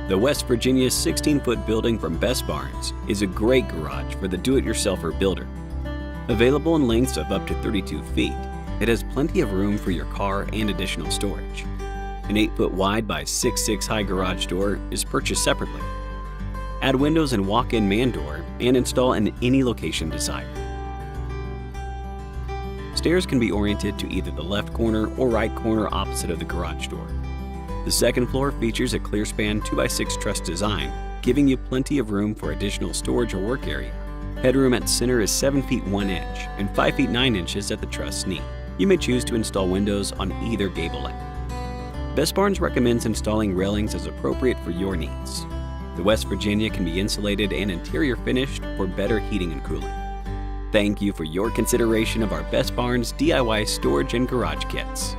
The West Virginia 16-foot building from Best Barnes is a great garage for the do-it-yourselfer builder. Available in lengths of up to 32 feet, it has plenty of room for your car and additional storage. An 8-foot wide by 6'6" high garage door is purchased separately. Add windows and walk-in man door and install in any location desired. Stairs can be oriented to either the left corner or right corner opposite of the garage door. The second floor features a clearspan 2x6 truss design, giving you plenty of room for additional storage or work area. Headroom at center is 7 feet 1 inch and 5 feet 9 inches at the truss knee. You may choose to install windows on either gable end. Best Barnes recommends installing railings as appropriate for your needs. The West Virginia can be insulated and interior finished for better heating and cooling. Thank you for your consideration of our Best Barnes DIY storage and garage kits.